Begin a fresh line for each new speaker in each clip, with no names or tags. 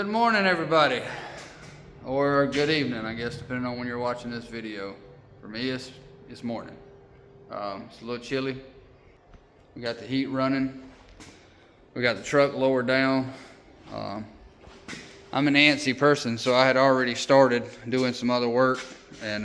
Good morning, everybody, or good evening, I guess, depending on when you're watching this video. For me, it's morning. It's a little chilly. We got the heat running. We got the truck lowered down. I'm an antsy person, so I had already started doing some other work, and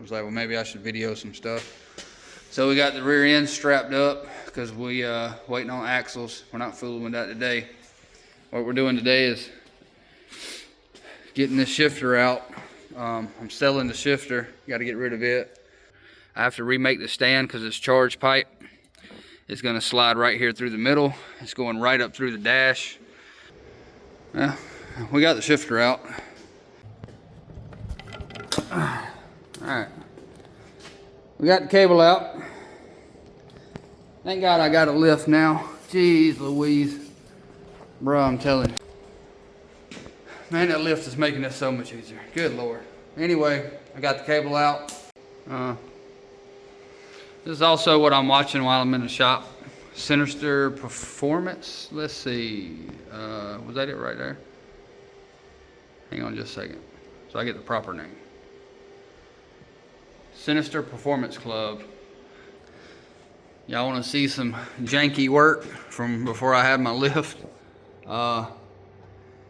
was like, well, maybe I should video some stuff. So we got the rear end strapped up because we waiting on axles. We're not fooling with that today. What we're doing today is getting this shifter out. I'm selling the shifter. Got to get rid of it. I have to remake the stand because this charge pipe is going to slide right here through the middle. It's going right up through the dash. Well, we got the shifter out. Alright. We got the cable out. Thank God I got a lift now. Jeez Louise. Bro, I'm telling you. Man, that lift is making this so much easier. Good Lord. Anyway, I got the cable out. This is also what I'm watching while I'm in the shop. Sinister Performance. Let's see. Was that it right there? Hang on just a second. So I get the proper name. Sinister Performance Club. Y'all want to see some janky work from before I had my lift?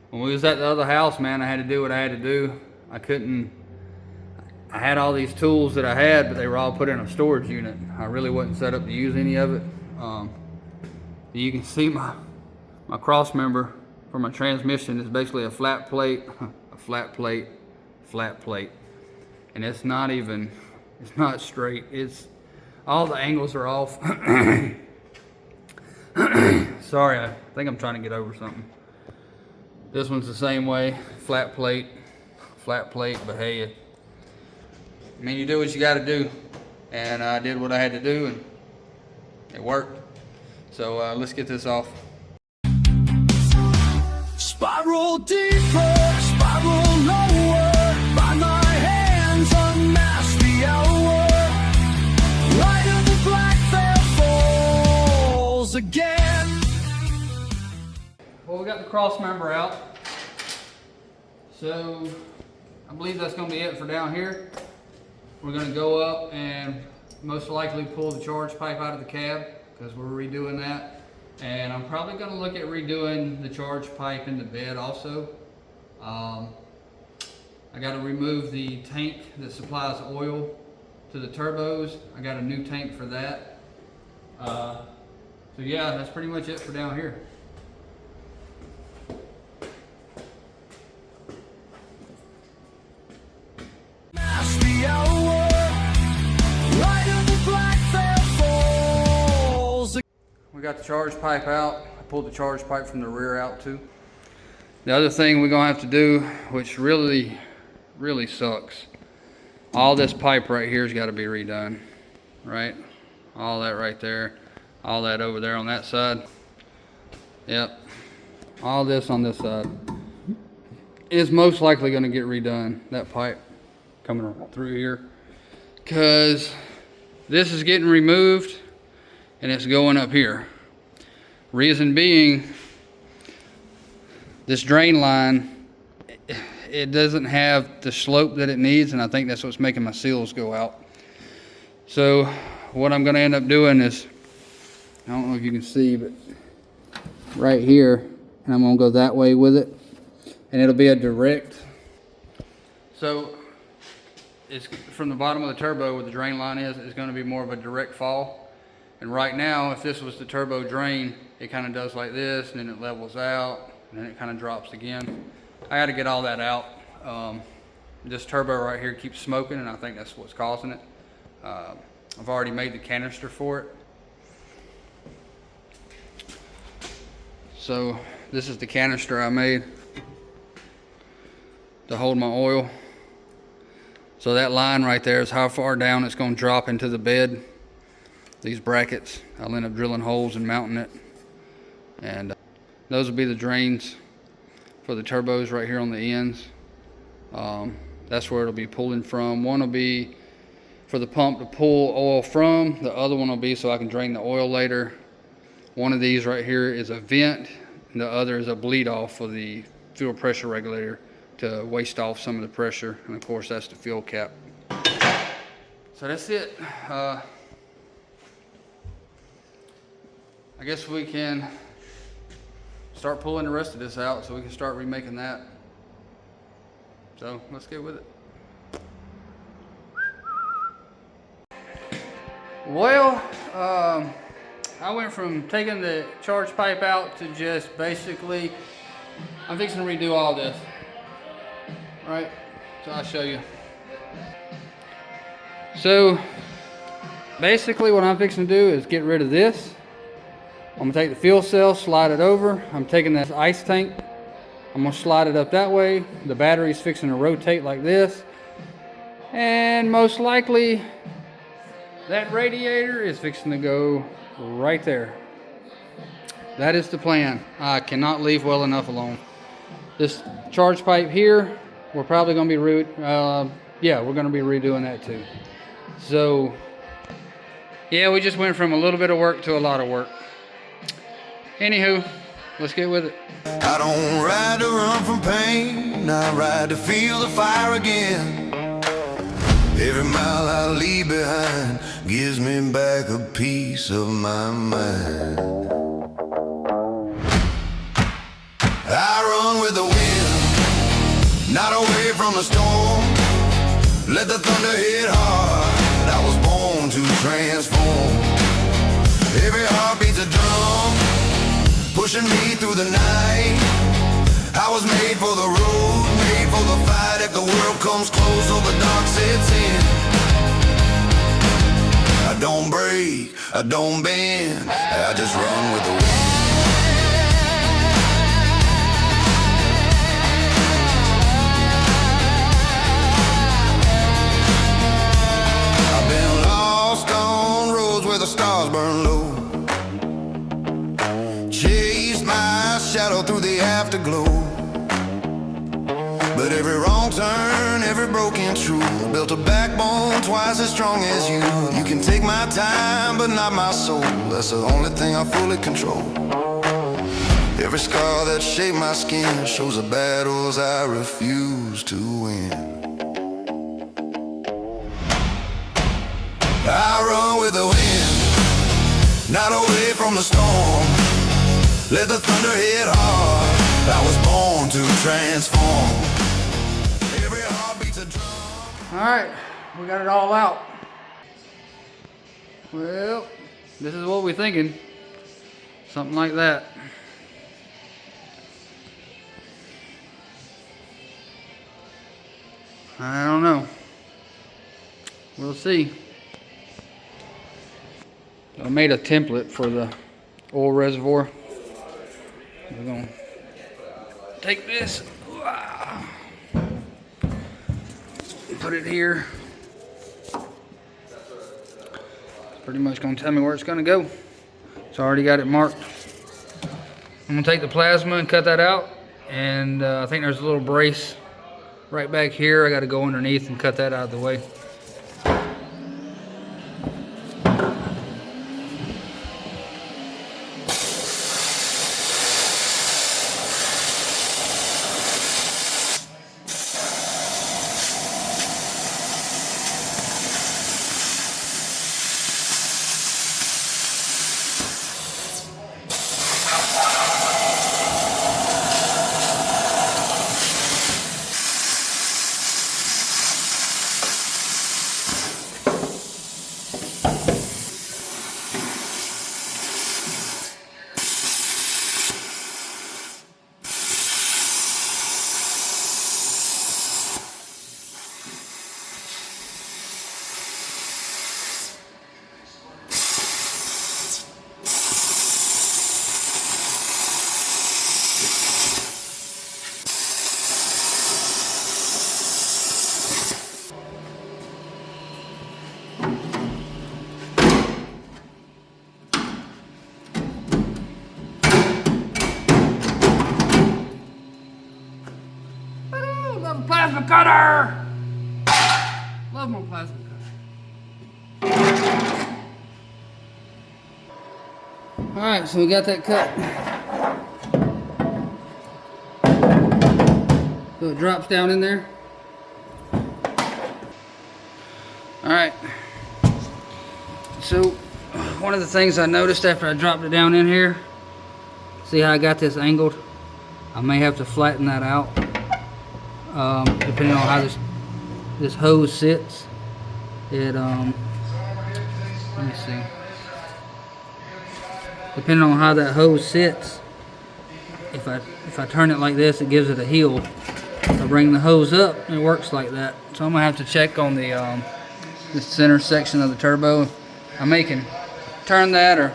When we was at the other house, man, I had to do what I had to do. I had all these tools that I had, but they were all put in a storage unit. I really wasn't set up to use any of it. You can see my cross member for my transmission is basically a flat plate, a flat plate, flat plate. And it's not straight. All the angles are off. Sorry, I think I'm trying to get over something. This one's the same way, flat plate, but hey, I mean, you do what you got to do, and I did what I had to do, and it worked. So let's get this off.
Spiral deeper, spiral lower, by my hands unmask the hour, light of the black veil falls again.
Well, we got the cross member out, so I believe that's going to be it for down here. We're going to go up and most likely pull the charge pipe out of the cab because we're redoing that. And I'm probably going to look at redoing the charge pipe in the bed also. I got to remove the tank that supplies oil to the turbos. I got a new tank for that. So yeah, that's pretty much it for down here. We got the charge pipe out. I pulled the charge pipe from the rear out too. The other thing we're gonna have to do, which really sucks, all this pipe right here has got to be redone, right? All that right there, all that over there on that side. Yep, all this on this side is most likely going to get redone. That pipe coming through here, because this is getting removed and it's going up here. Reason being, this drain line, it doesn't have the slope that it needs, and I think that's what's making my seals go out. So what I'm going to end up doing is, I don't know if you can see, but right here, and I'm going to go that way with it, and it'll be a direct. So it's from the bottom of the turbo where the drain line is going to be more of a direct fall. And right now, if this was the turbo drain, it kind of does like this, and then it levels out, and then it kind of drops again. I got to get all that out. This turbo right here keeps smoking, and I think that's what's causing it. I've already made the canister for it. So this is the canister I made to hold my oil. So that line right there is how far down it's going to drop into the bed. These brackets, I'll end up drilling holes and mounting it. And those will be the drains for the turbos right here on the ends. That's where it'll be pulling from. One will be for the pump to pull oil from. The other one will be so I can drain the oil later. One of these right here is a vent, and the other is a bleed off for the fuel pressure regulator to waste off some of the pressure, and of course that's the fuel cap. So that's it. I guess we can start pulling the rest of this out so we can start remaking that. So let's get with it. Well, I went from taking the charge pipe out to just basically, I'm fixing to redo all this. Right, so I'll show you. So basically what I'm fixing to do is get rid of this. I'm gonna take the fuel cell, slide it over. I'm taking this ice tank. I'm gonna slide it up that way. The battery's fixing to rotate like this. And most likely that radiator is fixing to go right there. That is the plan. I cannot leave well enough alone. This charge pipe here, we're probably gonna be we're gonna be redoing that too. So yeah, we just went from a little bit of work to a lot of work. Anywho, let's get with it.
I don't ride to run from pain, I ride to feel the fire again. Every mile I leave behind gives me back a piece of my mind. I run with the wind, not away from the storm. Let the thunder hit hard, I was born to transform. Every heartbeat's a drum, pushing me through the night. I was made for the road, made for the fight. If the world comes close or the dark sets in, I don't break, I don't bend, I just run with the wind. I've been lost on roads where the stars burn low, chased my shadow through the afterglow. But every wrong turn, every broken truth built a backbone twice as strong as you. You can take my time, but not my soul. That's the only thing I fully control. Every scar that shaped my skin shows the battles I refuse to win. I run with the wind, not away from the storm. Let the thunder hit hard, I was born to transform. Every heartbeat's a drum.
Alright, we got it all out. Well, this is what we're thinking. Something like that. I don't know. We'll see. I made a template for the oil reservoir. We're gonna take this, put it here. Pretty much gonna tell me where it's gonna go. It's already got it marked. I'm gonna take the plasma and cut that out, and I think there's a little brace right back here. I gotta go underneath and cut that out of the way. Plasma cutter! Love my plasma cutter. Alright, so we got that cut. So it drops down in there. Alright. So one of the things I noticed after I dropped it down in here, see how I got this angled? I may have to flatten that out. Depending on how this hose sits. Let me see. Depending on how that hose sits, if I turn it like this, it gives it a heel. If I bring the hose up, it works like that. So I'm gonna have to check on the center section of the turbo. I may can turn that or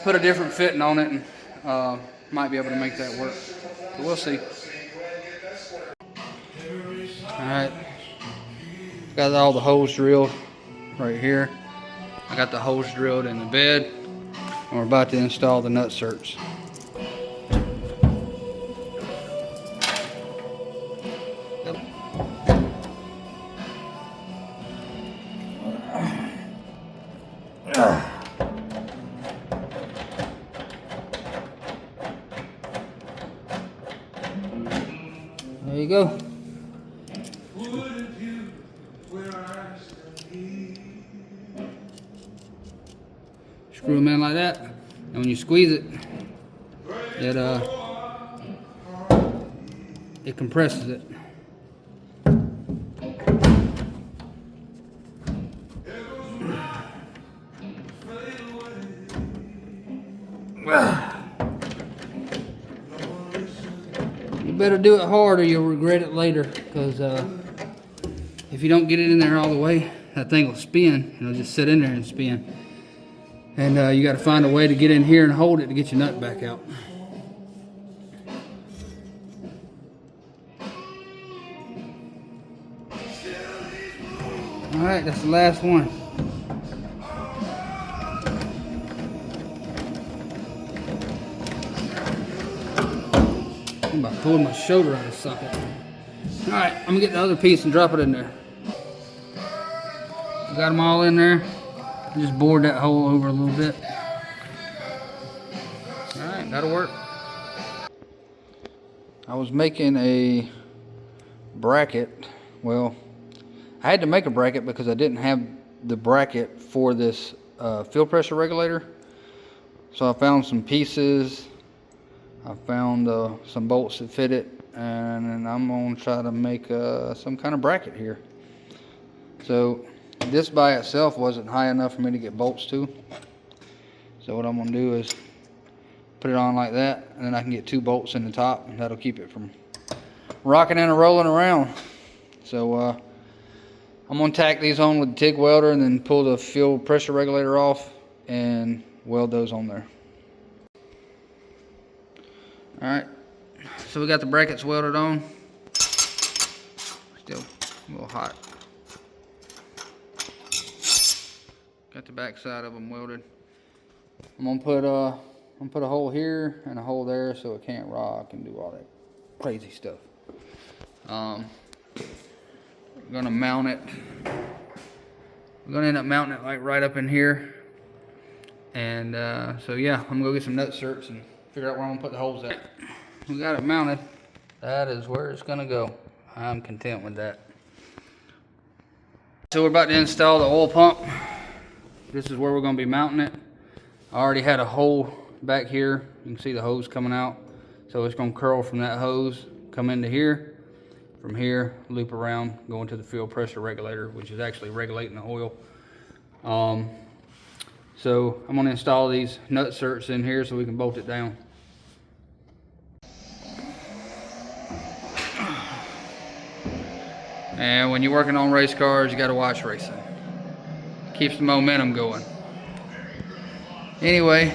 put a different fitting on it, and might be able to make that work. But we'll see. Alright, got all the holes drilled right here. I got the holes drilled in the bed, and we're about to install the nut certs. There you go. Screw them in like that, and when you squeeze it, it compresses it. You better do it hard or you'll regret it later, because if you don't get it in there all the way, that thing will spin. It'll just sit in there and spin. And you got to find a way to get in here and hold it to get your nut back out. Alright, that's the last one. I'm about to pull my shoulder out of the socket. Alright, I'm going to get the other piece and drop it in there. Got them all in there. Just bored that hole over a little bit. Alright, that'll work. I was making a bracket. Well, I had to make a bracket because I didn't have the bracket for this fuel pressure regulator. So I found some pieces. I found some bolts that fit it. And I'm going to try to make some kind of bracket here. So this by itself wasn't high enough for me to get bolts to. So what I'm going to do is put it on like that, and then I can get 2 bolts in the top, and that'll keep it from rocking and rolling around. So I'm going to tack these on with the TIG welder and then pull the fuel pressure regulator off and weld those on there. Alright, so we got the brackets welded on. Still a little hot. Got the back side of them welded. I'm gonna put a hole here and a hole there so it can't rock and do all that crazy stuff. I'm gonna mount it. I'm gonna end up mounting it like right up in here. And so yeah, I'm gonna go get some nut certs and figure out where I'm gonna put the holes at. We got it mounted. That is where it's gonna go. I'm content with that. So we're about to install the oil pump. This is where we're going to be mounting it. I already had a hole back here. You can see the hose coming out. So it's going to curl from that hose, come into here. From here, loop around, go into the fuel pressure regulator, which is actually regulating the oil. So I'm going to install these nut certs in here so we can bolt it down. And when you're working on race cars, you got to watch racing. Keeps the momentum going. Anyway,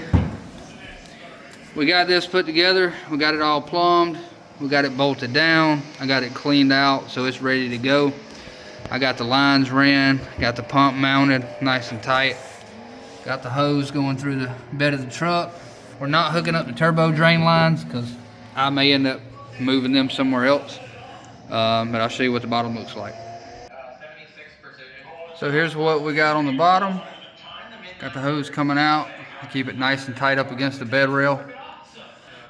we got this put together. We got it all plumbed. We got it bolted down. I got it cleaned out so it's ready to go. I got the lines ran. Got the pump mounted nice and tight. Got the hose going through the bed of the truck. We're not hooking up the turbo drain lines because I may end up moving them somewhere else. But I'll show you what the bottom looks like. So here's what we got on the bottom. Got the hose coming out. I keep it nice and tight up against the bed rail.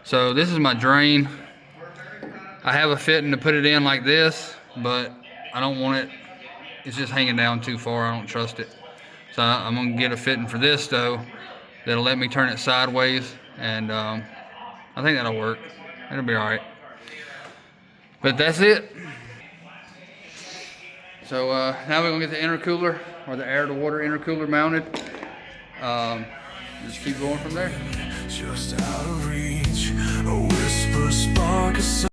So this is my drain. I have a fitting to put it in like this, but I don't want it, it's just hanging down too far. I don't trust it. So I'm gonna get a fitting for this though, that'll let me turn it sideways, and I think that'll work. It'll be all right. But that's it. So now we're gonna get the intercooler, or the air to water intercooler mounted. Just keep going from there.
Just out of reach, a whisper spark of